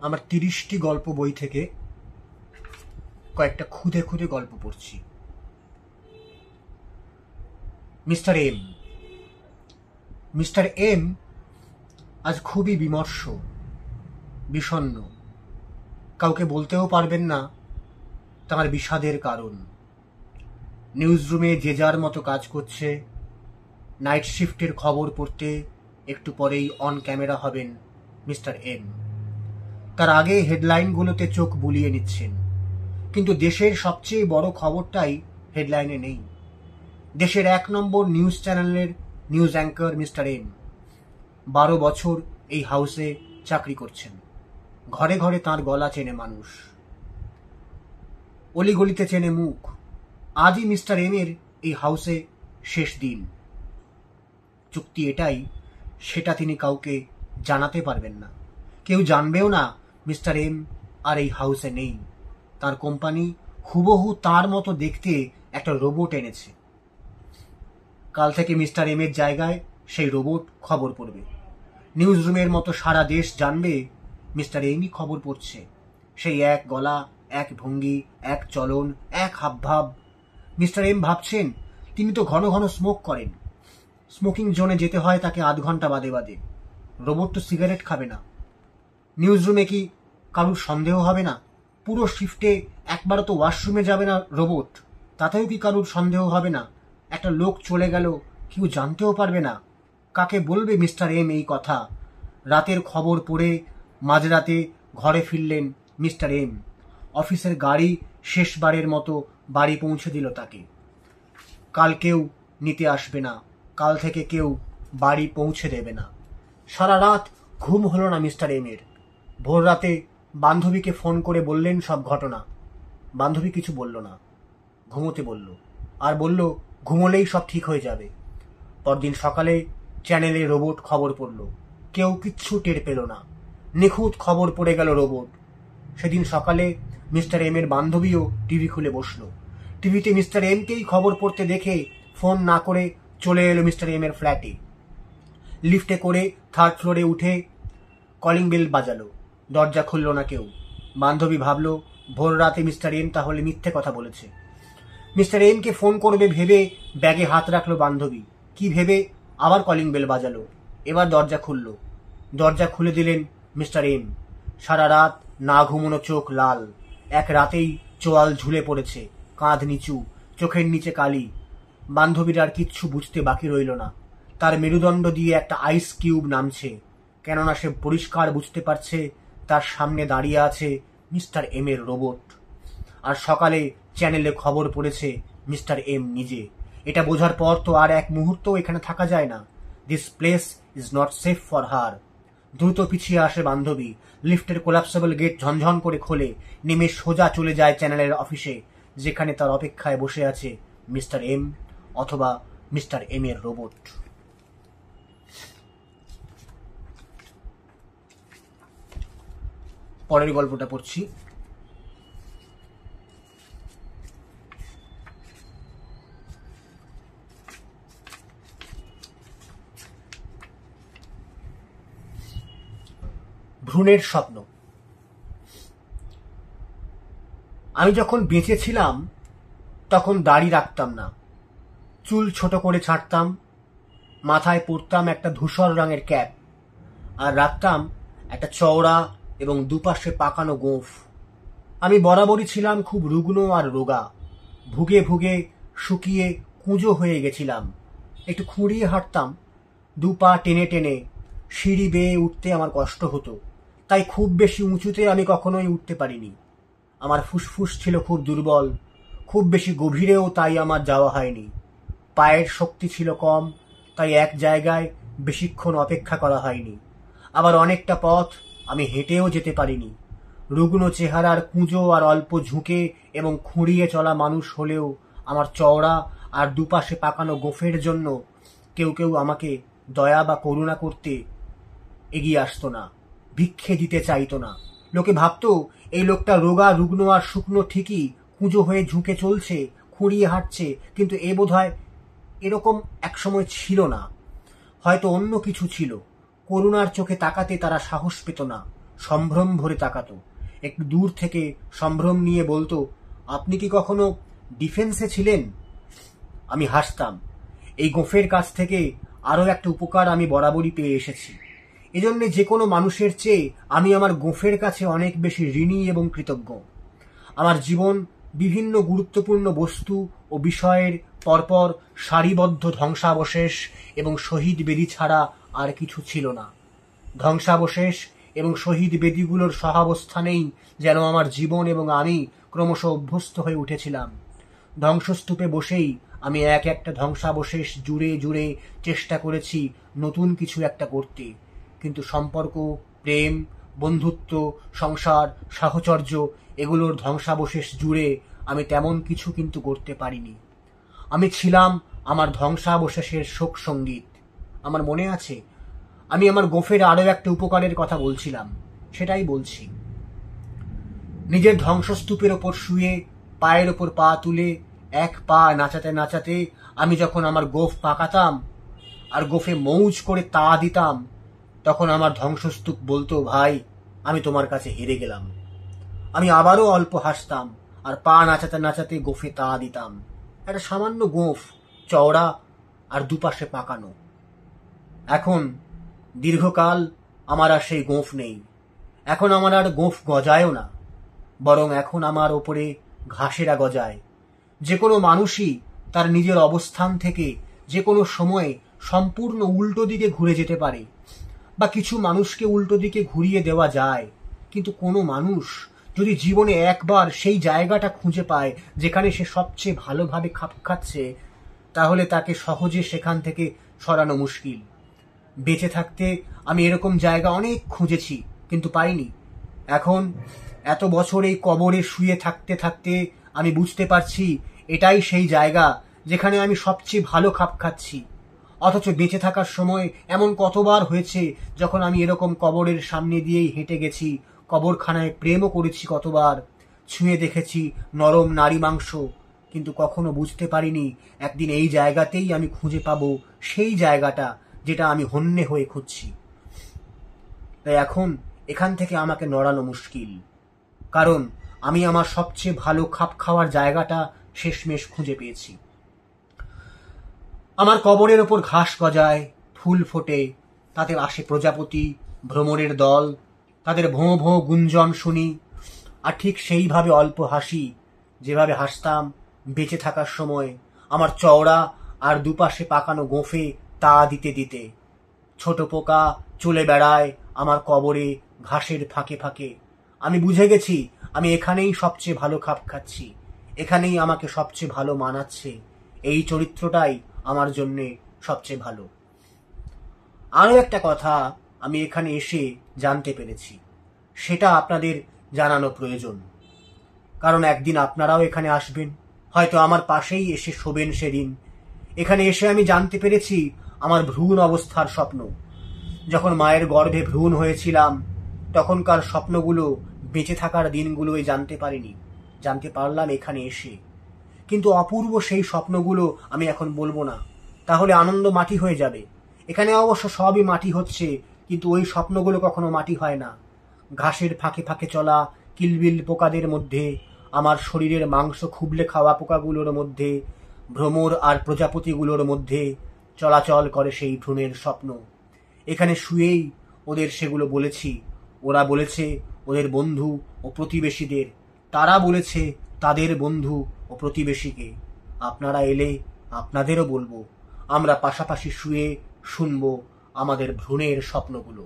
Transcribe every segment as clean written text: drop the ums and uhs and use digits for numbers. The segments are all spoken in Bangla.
আমার 30টি গল্প বই থেকে কয়েকটা খুদে খুদে গল্প পড়ছি। মিস্টার এম আজ খুবই বিমর্ষ, বিষণ্ণ। কাউকে বলতেও পারবেন না তার বিষাদের কারণ। নিউজ রুমে যে যার মতো কাজ করছে। নাইট শিফটের খবর পড়তে একটু পরেই অন ক্যামেরা হবেন মিস্টার এম। তার আগে হেডলাইনগুলোতে চোখ বুলিয়ে নিচ্ছেন, কিন্তু দেশের সবচেয়ে বড় খবরটাই হেডলাইনে নেই। দেশের 1 নম্বর নিউজ চ্যানেলের নিউজ অ্যাঙ্কর মিস্টার এম 12 বছর এই হাউসে চাকরি করছেন। ঘরে ঘরে তাঁর গলা চেনে মানুষ, অলিগলিতে চেনে মুখ। আজই মিস্টার এম এর এই হাউসে শেষ দিন। চুক্তি এটাই, সেটা তিনি কাউকে জানাতে পারবেন না। কেউ জানবেও না মিস্টার এম আর এই হাউসে নেই। তার কোম্পানি হুবহু তার মতো দেখতে একটা রোবট এনেছে। কাল থেকে মিস্টার এম এর জায়গায় সেই রোবট খবর পড়বে। নিউজ রুমের মতো সারা দেশ জানবে মিস্টার এমই খবর পড়ছে। সেই এক গলা, এক ভঙ্গি, এক চলন, এক হাবভাব। মিস্টার এম ভাবছেন তিনি তো ঘন ঘন স্মোক করেন। স্মোকিং জোনে যেতে হয় তাকে আধ ঘন্টা বাদে বাদে। রোবট তো সিগারেট খাবে না। নিউজ রুমে কি কারুর সন্দেহ হবে না? পুরো শিফটে একবারও তো ওয়াশরুমে যাবে না রোবট, তাতেও কি কারুর সন্দেহ হবে না? একটা লোক চলে গেল, কেউ জানতেও পারবে না। কাকে বলবে মিস্টার এম এই কথা? রাতের খবর পড়ে মাঝরাতে ঘরে ফিরলেন মিস্টার এম। অফিসের গাড়ি শেষবারের মতো বাড়ি পৌঁছে দিল তাকে। কাল কেউ নিতে আসবে না, কাল থেকে কেউ বাড়ি পৌঁছে দেবে না। সারা রাত ঘুম হলো না মিস্টার এম এর। ভোর রাতে বান্ধবীকে ফোন করে বললেন সব ঘটনা। বান্ধবী কিছু বলল না, ঘুমোতে বলল, আর বলল ঘুমোলেই সব ঠিক হয়ে যাবে। পরদিন সকালে চ্যানেলে রোবট খবর পড়ল। কেউ কিচ্ছু টের পেল না। নিখুঁত খবর পড়ে গেল রোবট। সেদিন সকালে মিস্টার এম এর বান্ধবীও টিভি খুলে বসল। টিভিতে মিস্টার এমকেই খবর পড়তে দেখে ফোন না করে চলে এলো মিস্টার এম এর ফ্ল্যাটে। লিফটে করে 3rd ফ্লোরে উঠে কলিং বেল বাজালো। দরজা খুলল না কেউ। বান্ধবী ভাবল ভোর রাতে মিস্টার এম তাহলে মিথ্যে কথা বলেছে। মিস্টার এমকে ফোন করবে ভেবে ব্যাগে হাত রাখলো বান্ধবী। কি ভেবে আবার কলিং বেল বাজালো। এবার দরজা খুলল। দরজা খুলে দিলেন মিস্টার এম। সারা রাত না ঘুমোনো চোখ লাল। এক রাতেই চোয়াল ঝুলে পড়েছে, কাঁধ নিচু, চোখের নিচে কালি। বান্ধবীর আর কিচ্ছু বুঝতে বাকি রইল না। তার মেরুদণ্ড দিয়ে একটা আইস কিউব নামছে, কেননা সে পরিষ্কার বুঝতে পারছে তার সামনে দাঁড়িয়ে আছে মিস্টার এম এর রোবট। আর সকালে চ্যানেলে খবর পড়েছে মিস্টার এম নিজে। এটা বোঝার পর তো আর এক মুহূর্ত এখানে থাকা যায় না। This place is not safe for her. দ্রুত পিছিয়ে আসে বান্ধবী। লিফটের কোলাপসেবল গেট ঝনঝন করে খোলে। নেমে সোজা চলে যায় চ্যানেলের অফিসে, যেখানে তার অপেক্ষায় বসে আছে মিস্টার এম অথবা মিস্টার এম এর রোবট। পরের গল্পটা পড়ছি। ভ্রূণের স্বপ্ন। আমি যখন বেঁচে ছিলাম তখন দাড়ি রাখতাম না, চুল ছোট করে ছাঁটতাম, মাথায় পরতাম একটা ধূসর রঙের ক্যাপ, আর রাখতাম একটা চওড়া এবং দুপাশে পাকানো গোঁফ। আমি বরাবরই ছিলাম খুব রুগ্ন আর রোগা। ভুগে ভুগে শুকিয়ে কুঁজো হয়ে গেছিলাম। একটু খুঁড়িয়ে হাঁটতাম, 2 পা টেনে টেনে। সিঁড়ি বেয়ে উঠতে আমার কষ্ট হতো, তাই খুব বেশি উঁচুতে আমি কখনোই উঠতে পারিনি। আমার ফুসফুস ছিল খুব দুর্বল, খুব বেশি গভীরেও তাই আমার যাওয়া হয়নি। পায়ের শক্তি ছিল কম, তাই এক জায়গায় বেশিক্ষণ অপেক্ষা করা হয়নি। আবার অনেকটা পথ আমি হেঁটেও যেতে পারিনি। রুগ্ন চেহারার কুঁজো আর অল্প ঝুঁকে এবং খুঁড়িয়ে চলা মানুষ হলেও আমার চওড়া আর দুপাশে পাকানো গোঁফের জন্য কেউ কেউ আমাকে দয়া বা করুণা করতে এগিয়ে আসতো না, ভিক্ষে দিতে চাইতো না। লোকে ভাবতো এই লোকটা রোগা, রুগ্ন আর শুকনো ঠিকই, কুঁজো হয়ে ঝুঁকে চলছে, খুঁড়িয়ে হাঁটছে, কিন্তু এ বোধহয় এরকম একসময় ছিল না। হয়তো অন্য কিছু ছিল। করুণার চোখে তাকাতে তারা সাহস পেত না, সম্ভ্রম ভরে তাকাতো, একটু দূর থেকে সম্ভ্রম নিয়ে বলতো, আপনি কি কখনো ডিফেন্সে ছিলেন? আমি হাসতাম। এই গোঁফের কাছ থেকে আরও একটা উপকার আমি বরাবরই পেয়ে এসেছি। এজন্য যে কোনো মানুষের চেয়ে আমি আমার গোঁফের কাছে অনেক বেশি ঋণী এবং কৃতজ্ঞ। আমার জীবন বিভিন্ন গুরুত্বপূর্ণ বস্তু ও বিষয়ের পরপর সারিবদ্ধ ধ্বংসাবশেষ এবং শহীদ বেদি ছাড়া আর কিছু ছিল না। ধ্বংসাবশেষ এবং শহীদ বেদিগুলোর সহাবস্থানেই যেন আমার জীবন এবং আমি ক্রমশ অভ্যস্ত হয়ে উঠেছিলাম। ধ্বংসস্তূপে বসেই আমি এক একটা ধ্বংসাবশেষ জুড়ে জুড়ে চেষ্টা করেছি নতুন কিছু একটা করতে, কিন্তু সম্পর্ক, প্রেম, বন্ধুত্ব, সংসার, সাহচর্য এগুলোর ধ্বংসাবশেষ জুড়ে আমি তেমন কিছু কিন্তু করতে পারিনি। আমি ছিলাম আমার ধ্বংসাবশেষের শোক সঙ্গীত। আমার মনে আছে আমি আমার গোঁফের আরও একটা উপকারের কথা বলছিলাম, সেটাই বলছি। নিজের ধ্বংসস্তূপের ওপর শুয়ে পায়ের ওপর পা তুলে এক পা নাচাতে নাচাতে আমি যখন আমার গোঁফ পাকাতাম আর গোঁফে মৌজ করে তা দিতাম, তখন আমার ধ্বংসস্তূপ বলতো, ভাই আমি তোমার কাছে হেরে গেলাম। আমি আবারও অল্প হাসতাম আর পা নাচাতে নাচাতে গোঁফে তা দিতাম। একটা সামান্য গোঁফ, চওড়া আর দুপাশে পাকানো। এখন দীর্ঘকাল আমার আর সেই গোঁফ নেই। এখন আমার আর গোঁফ গজায়ও না, বরং এখন আমার ওপরে ঘাসেরা গজায়। যে কোনো মানুষই তার নিজের অবস্থান থেকে যে কোনো সময়ে সম্পূর্ণ উল্টো দিকে ঘুরে যেতে পারে, বা কিছু মানুষকে উল্টো দিকে ঘুরিয়ে দেওয়া যায়, কিন্তু কোনো মানুষ যদি জীবনে একবার সেই জায়গাটা খুঁজে পায় যেখানে সে সবচেয়ে ভালোভাবে খাপ খাচ্ছে, তাহলে তাকে সহজে সেখান থেকে সরানো মুশকিল। বেঁচে থাকতে আমি এরকম জায়গা অনেক খুঁজেছি, কিন্তু পাইনি। এখন এত বছর এই কবরে শুয়ে থাকতে থাকতে আমি বুঝতে পারছি এটাই সেই জায়গা যেখানে আমি সবচেয়ে ভালো খাপ খাচ্ছি। অথচ বেঁচে থাকার সময় এমন কতবার হয়েছে যখন আমি এরকম কবরের সামনে দিয়েই হেঁটে গেছি, কবরখানায় প্রেমও করেছি কতবার, ছুঁয়ে দেখেছি নরম নারী মাংস, কিন্তু কখনো বুঝতে পারিনি একদিন এই জায়গাতেই আমি খুঁজে পাবো সেই জায়গাটা যেটা আমি হন্যে হয়ে খুঁজছি। তাই এখন এখান থেকে আমাকে নড়ানো মুশকিল, কারণ আমি আমার সবচেয়ে ভালো খাপ খাওয়ার জায়গাটা শেষমেশ খুঁজে পেয়েছি। আমার কবরের ওপর ঘাস গজায়, ফুল ফোটে, তাতে আসে প্রজাপতি, ভ্রমরের দল, তাদের ভোঁ ভোঁ গুঞ্জন শুনি, আর ঠিক সেইভাবে অল্প হাসি, যেভাবে হাসতাম বেঁচে থাকার সময় আমার চওড়া আর দুপাশে পাকানো গোঁফে তা দিতে দিতে। ছোট পোকা চলে বেড়ায় আমার কবরে ঘাসের ফাঁকে ফাঁকে। আমি বুঝে গেছি আমি এখানেই সবচেয়ে ভালো খাপ খাচ্ছি, এখানেই আমাকে সবচেয়ে ভালো মানাচ্ছে, এই চরিত্রটাই আমার জন্যে সবচেয়ে ভালো। আরও একটা কথা আমি এখানে এসে জানতে পেরেছি, সেটা আপনাদের জানানো প্রয়োজন, কারণ একদিন আপনারাও এখানে আসবেন, হয়তো আমার পাশেই এসে শোবেন সেদিন। এখানে এসে আমি জানতে পেরেছি আমার ভ্রূণ অবস্থার স্বপ্ন। যখন মায়ের গর্ভে ভ্রূণ হয়েছিলাম তখনকার স্বপ্নগুলো, বেঁচে থাকার দিনগুলোই জানতে পারিনি, জানতে পারলাম এখানে এসে। কিন্তু অপূর্ব সেই স্বপ্নগুলো আমি এখন বলবো না, তাহলে আনন্দ মাটি হয়ে যাবে। এখানে অবশ্য সবই মাটি হচ্ছে, কিন্তু ওই স্বপ্নগুলো কখনো মাটি হয় না। ঘাসের ফাঁকে ফাঁকে চলা কিলবিল পোকাদের মধ্যে, আমার শরীরের মাংস খুবলে খাওয়া পোকাগুলোর মধ্যে, ভ্রমর আর প্রজাপতিগুলোর মধ্যে চলাচল করে সেই ভ্রূণের স্বপ্ন। এখানে শুয়েই ওদের সেগুলো বলেছি। ওরা বলেছে ওদের বন্ধু ও প্রতিবেশীদের, তারা বলেছে তাদের বন্ধু ও প্রতিবেশীকে। আপনারা এলে আপনাদেরও বলবো। আমরা পাশাপাশি শুয়ে শুনবো আমাদের ভ্রূণের স্বপ্নগুলো।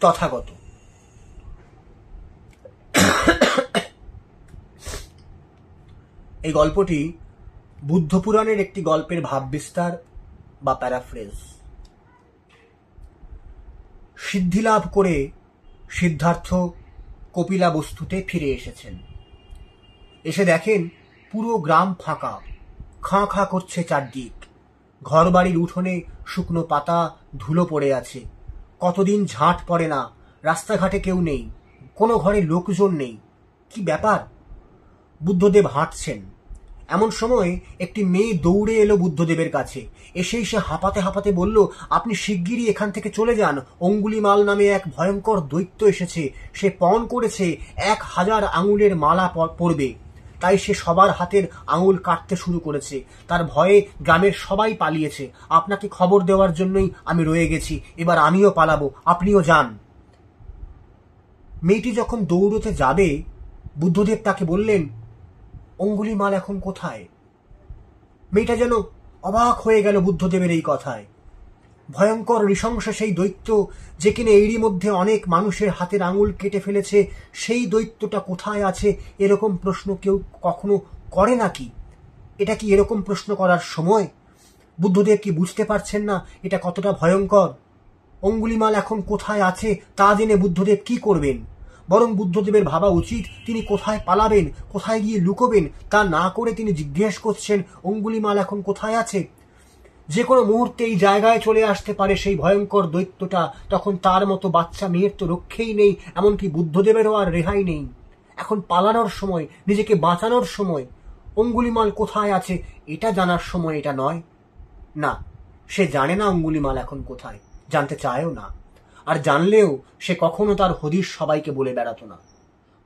তথাগত। এই গল্পটি বুদ্ধ পুরাণের একটি গল্পের ভাব বিস্তার বা প্যারাফ্রেজ। সিদ্ধিলাভ করে সিদ্ধার্থ কপিলাবস্তুতে ফিরে এসেছেন। এসে দেখেন পুরো গ্রাম ফাঁকা, খাঁ খাঁ করছে চারদিক। ঘরবাড়ির উঠোনে শুকনো পাতা ধুলো পড়ে আছে, কতদিন ঝাঁট পড়ে না, রাস্তাঘাটে কেউ নেই, কোনো ঘরে লোকজন নেই। কি ব্যাপার? বুদ্ধদেব হাঁটছেন। এমন সময় একটি মেয়ে দৌড়ে এলো বুদ্ধদেবের কাছে। এসেই সে হাঁপাতে হাঁপাতে বলল, আপনি শিগগিরই এখান থেকে চলে যান। অঙ্গুলিমাল নামে এক ভয়ঙ্কর দৈত্য এসেছে। সে পণ করেছে 1000 আঙুলের মালা পরবে। তাই সে সবার হাতের আঙুল কাটতে শুরু করেছে। তার ভয়ে গ্রামের সবাই পালিয়েছে। আপনাকে খবর দেওয়ার জন্যই আমি রয়ে গেছি। এবার আমিও পালাবো, আপনিও যান। মেয়েটি যখন দৌড়তে যাবে, বুদ্ধদেব তাকে বললেন, অঙ্গুলিমাল এখন কোথায়? মেয়েটা যেন অবাক হয়ে গেল বুদ্ধদেবের এই কথায়। ভয়ঙ্কর নৃশংস সেই দৈত্য, যে কিনা এরই মধ্যে অনেক মানুষের হাতের আঙুল কেটে ফেলেছে, সেই দৈত্যটা কোথায় আছে? এরকম প্রশ্ন কেউ কখনো করে নাকি? এটা কি এরকম প্রশ্ন করার সময়? বুদ্ধদেব কি বুঝতে পারছেন না এটা কতটা ভয়ঙ্কর? অঙ্গুলিমাল এখন কোথায় আছে তা জেনে বুদ্ধদেব কি করবেন? বরং বুদ্ধদেবের ভাবা উচিত তিনি কোথায় পালাবেন, কোথায় গিয়ে লুকোবেন। তা না করে তিনি জিজ্ঞেস করছেন অঙ্গুলিমাল এখন কোথায় আছে। যে কোনো মুহূর্তে এই জায়গায় চলে আসতে পারে সেই ভয়ঙ্কর দৈত্যটা। তখন তার মতো বাচ্চা মেয়ের তো রক্ষেই নেই, এমনকি বুদ্ধদেবেরও আর রেহাই নেই। এখন পালানোর সময়, নিজেকে বাঁচানোর সময়। অঙ্গুলিমাল কোথায় আছে এটা জানার সময় এটা নয়। না, সে জানে না অঙ্গুলিমাল এখন কোথায়, জানতে চায়ও না। আর জানলেও সে কখনো তার হদিশ সবাইকে বলে বেড়াতো না,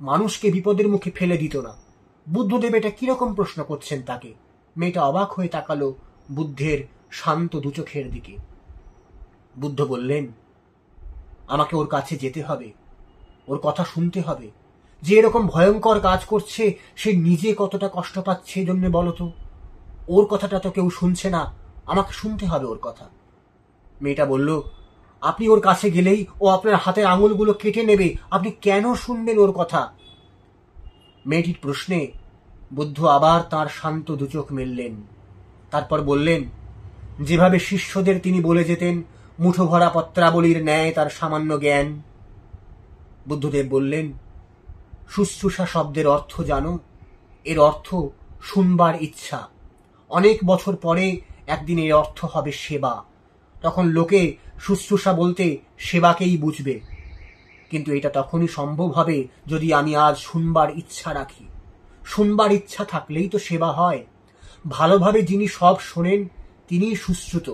মানুষকে বিপদের মুখে ফেলে দিত না। বুদ্ধদেব এটা কিরকম প্রশ্ন করছেন তাকে? মেয়েটা অবাক হয়ে তাকালো বুদ্ধের শান্ত দুচোখের দিকে। বুদ্ধ বললেন, আমাকে ওর কাছে যেতে হবে, ওর কথা শুনতে হবে। যে এরকম ভয়ঙ্কর কাজ করছে সে নিজে কতটা কষ্ট পাচ্ছে জন্য বলতো। ওর কথাটা তো কেউ শুনছে না, আমাকে শুনতে হবে ওর কথা। মেয়েটা বলল, আপনি ওর কাছে গেলেই ও আপনার হাতের আঙুলগুলো কেটে নেবে, আপনি কেন শুনবেন ওর কথা? মেয়েটির প্রশ্নে বুদ্ধ আবার তার শান্ত দুচোখ মেললেন। তারপর বললেন, যেভাবে শিষ্যদের তিনি বলে যেতেন মুঠো ভরা পত্রাবলীর ন্যায় তার সামান্য জ্ঞান। বুদ্ধদেব বললেন, শুশ্রূষা শব্দের অর্থ জানো? এর অর্থ শুনবার ইচ্ছা। অনেক বছর পরে একদিন এর অর্থ হবে সেবা। তখন লোকে শুশ্রূষা বলতে সেবাকেই বুঝবে। কিন্তু এটা তখনই সম্ভব হবে যদি আমি আজ শুনবার ইচ্ছা রাখি। শুনবার ইচ্ছা থাকলেই তো সেবা হয়। ভালোভাবে যিনি সব শোনেন তিনিই সুশ্রুত।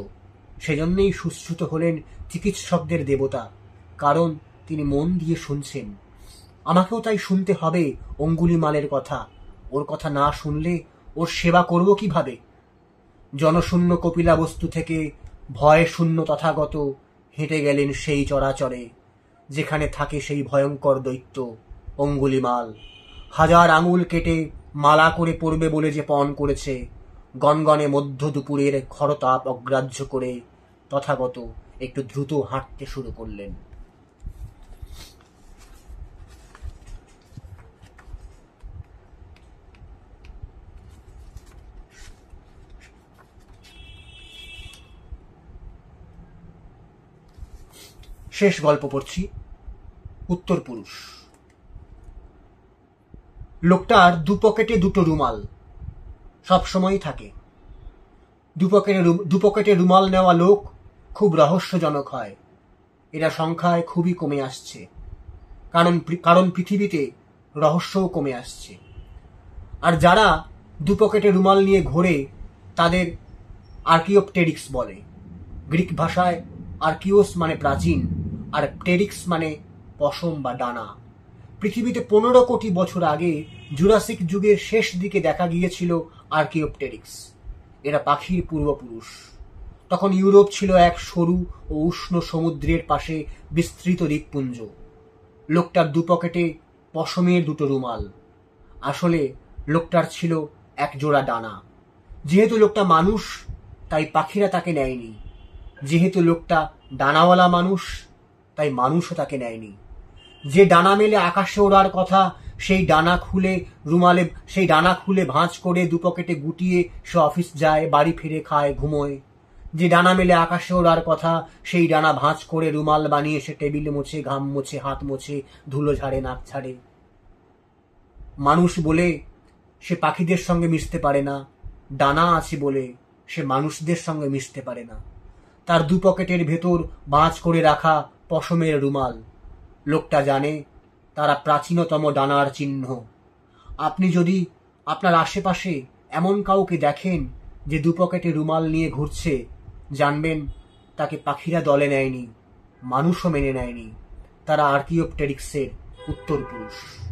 সেজন্যই সুশ্রুত হলেন চিকিৎসকদের দেবতা, কারণ তিনি মন দিয়ে শুনছেন। আমাকেও তাই শুনতে হবে অঙ্গুলিমালের কথা। ওর কথা না শুনলে ওর সেবা করব কিভাবে? জনশূন্য কপিলাবস্তু থেকে ভয় শূন্য তথাগত হেঁটে গেলেন সেই চরাচরে, যেখানে থাকে সেই ভয়ঙ্কর দৈত্য অঙ্গুলিমাল। 1000 আঙুল কেটে মালা করে পড়বে বলে যে পণ করেছে, গনগনে মধ্য দুপুরের খরতাপ অগ্রাহ্য করে তথাগত একটু দ্রুত হাঁটতে শুরু করলেন। শেষ গল্প পড়ছি, উত্তর পুরুষ। লোকটার দুপকেটে দুটো রুমাল সবসময়ই থাকে। দুপকেটে রুমাল নেওয়া লোক খুব রহস্যজনক হয়। এরা সংখ্যায় খুবই কমে আসছে, কারণ পৃথিবীতে রহস্যও কমে আসছে। আর যারা দুপকেটে রুমাল নিয়ে ঘোরে তাদের আর্কিওপটেরিক্স বলে। গ্রিক ভাষায় আর্কিওস মানে প্রাচীন, আর পটেরিক্স মানে পশম বা ডানা। পৃথিবীতে 15 কোটি বছর আগে জুরাসিক যুগের শেষ দিকে দেখা গিয়েছিল আর্কিওপটেরিক্স। এরা পাখির পূর্বপুরুষ। তখন ইউরোপ ছিল এক সরু ও উষ্ণ সমুদ্রের পাশে বিস্তৃত দ্বীপপুঞ্জ। লোকটার দুপকেটে পশমের দুটো রুমাল। আসলে লোকটার ছিল এক জোড়া ডানা। যেহেতু লোকটা মানুষ তাই পাখিরা তাকে নেয়নি। যেহেতু লোকটা ডানাওয়ালা মানুষ তাই মানুষও তাকে নেয়নি। যে ডানা মেলে আকাশে ওড়ার কথা সেই ডানা খুলে ভাঁজ করে দুপকেটে গুটিয়ে সে অফিস যায়, বাড়ি ফিরে খায়, ঘুমোয়। যে ডানা মেলে আকাশে ওড়ার কথা সেই ডানা ভাঁজ করে রুমাল বানিয়ে সে টেবিল মোছে, ঘাম মোছে, হাত মোছে, ধুলো ঝাড়ে, নাক ছাড়ে। মানুষ বলে সে পাখিদের সঙ্গে মিশতে পারে না, ডানা আছে বলে সে মানুষদের সঙ্গে মিশতে পারে না। তার দুপকেটের ভেতর ভাঁজ করে রাখা পশমের রুমাল। লোকটা জানে তারা প্রাচীনতম ডানার চিহ্ন। আপনি যদি আপনার আশেপাশে এমন কাউকে দেখেন যে দুপকেটে রুমাল নিয়ে ঘুরছে, জানবেন তাকে পাখিরা দলে নেয়নি, মানুষও মেনে নেয়নি। তারা আর্কিওপটেরিক্সের উত্তর পুরুষ।